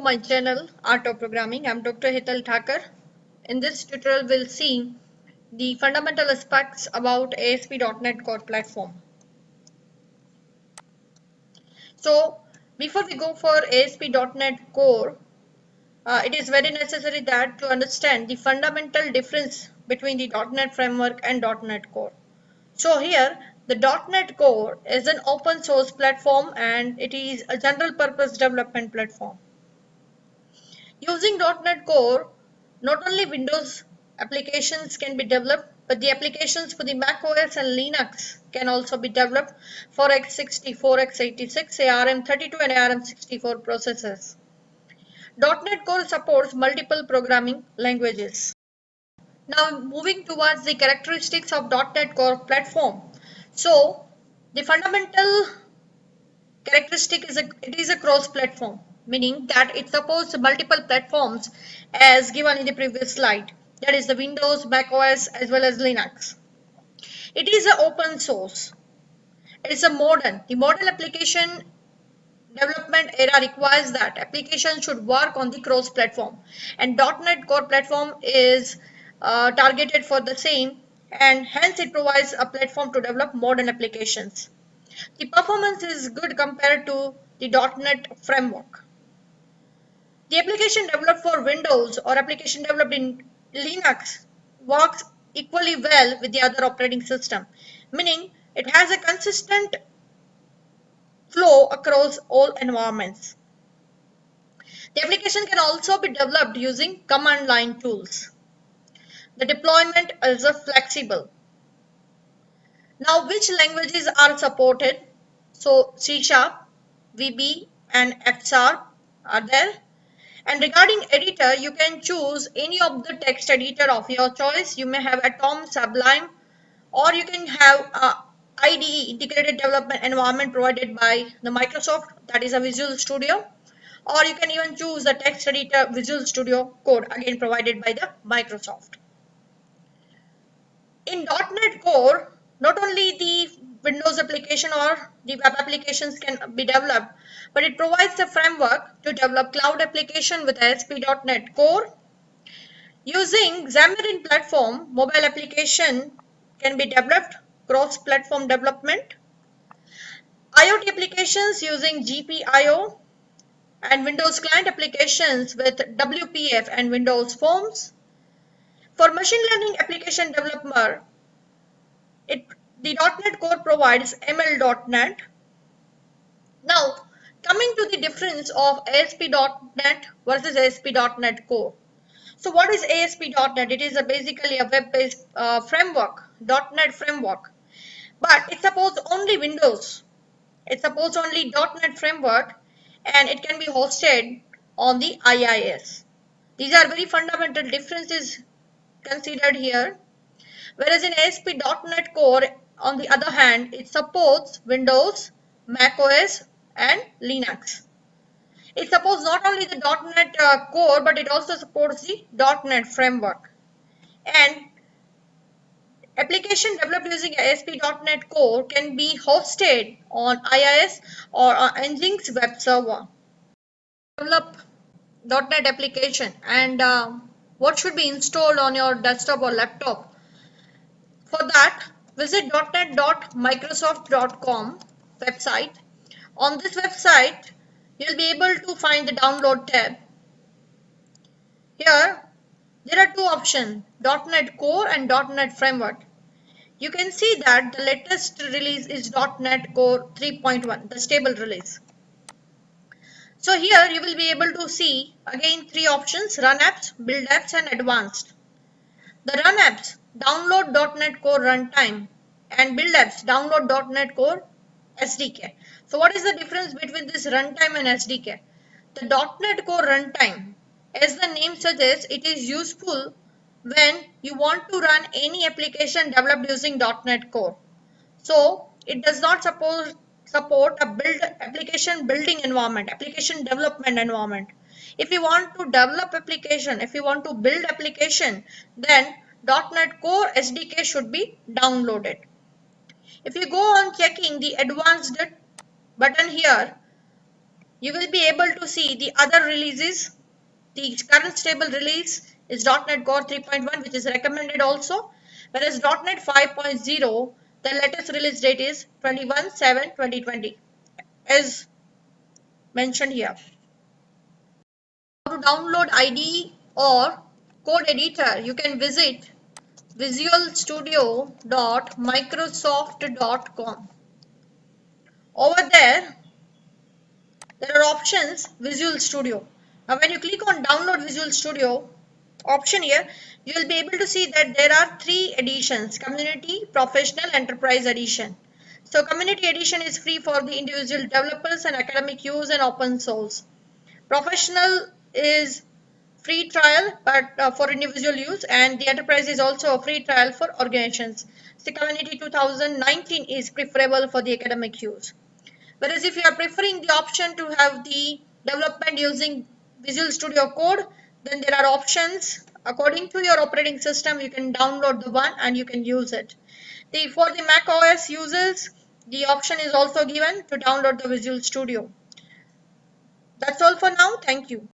my channel Art of Programming. I'm Dr. Hital Thakur. In this tutorial, we'll see the fundamental aspects about ASP.NET Core Platform. So, before we go for ASP.NET Core, it is very necessary that to understand the fundamental difference between the .NET Framework and .NET Core. So here, the .NET Core is an open source platform and it is a general purpose development platform. Using .NET Core, not only Windows applications can be developed, but the applications for the Mac OS and Linux can also be developed for x64, x86, ARM32 and ARM64 processors. .NET Core supports multiple programming languages. Now moving towards the characteristics of .NET Core platform. So the fundamental characteristic is it is a cross-platform, meaning that it supports multiple platforms as given in the previous slide. That is the Windows, Mac OS as well as Linux. It is an open source. It is a modern. The modern application development era requires that applications should work on the cross-platform, and .NET Core platform is targeted for the same, and hence it provides a platform to develop modern applications. The performance is good compared to the .NET framework. The application developed for Windows or application developed in Linux works equally well with the other operating system, meaning it has a consistent flow across all environments. The application can also be developed using command line tools. The deployment is flexible. Now, which languages are supported? So, C#, VB and F# are there. And regarding editor, you can choose any of the text editor of your choice. You may have Atom, Sublime, or you can have IDE, Integrated Development Environment, provided by the Microsoft, that is a Visual Studio. Or you can even choose the text editor Visual Studio Code, again provided by the Microsoft. In .NET Core, not only the Windows application or the web applications can be developed, but it provides the framework to develop cloud application with ASP.NET Core. Using Xamarin Platform, mobile application can be developed, cross-platform development. IoT applications using GPIO and Windows client applications with WPF and Windows Forms. For machine learning application developer, the .NET Core provides ML.NET. Now, coming to the difference of ASP.NET versus ASP.NET Core. So what is ASP.NET? It is basically a web-based framework, .NET framework. But it supports only Windows. It supports only .NET framework and it can be hosted on the IIS. These are very fundamental differences considered here. Whereas in ASP.NET Core, on the other hand, it supports Windows, Mac OS and Linux. It supports not only the .NET Core, but it also supports the .NET framework. And application developed using ASP.NET Core can be hosted on IIS or Nginx web server. Develop .NET application and what should be installed on your desktop or laptop. For that, visit .NET.microsoft.com website. On this website, you'll be able to find the download tab. Here, there are two options, .NET Core and .NET Framework. You can see that the latest release is .NET Core 3.1, the stable release. So here you will be able to see again three options, Run Apps, Build Apps and Advanced. The Run Apps, download .NET Core Runtime, and Build Apps, download .NET Core SDK. So what is the difference between this runtime and SDK? The .NET Core Runtime, as the name suggests, it is useful when you want to run any application developed using .NET Core. So it does not support a application building environment, application development environment. If you want to develop application, if you want to build application, then .NET Core SDK should be downloaded. If you go on checking the advanced button here, you will be able to see the other releases. The current stable release is .NET Core 3.1, which is recommended also, whereas .NET 5.0, the latest release date is 21/7/2020, as mentioned here. To download IDE or code editor, you can visit visualstudio.microsoft.com. Over there are options Visual Studio. Now when you click on download Visual Studio option here, you will be able to see that there are three editions: community, professional, enterprise edition. So community edition is free for the individual developers and academic use and open source. Professional is free trial but for individual use, and the enterprise is also a free trial for organizations. The community 2019 is preferable for the academic use. Whereas if you are preferring the option to have the development using Visual Studio Code, then there are options according to your operating system. You can download the one and you can use it. For the Mac OS users, the option is also given to download the Visual Studio. That's all for now. Thank you.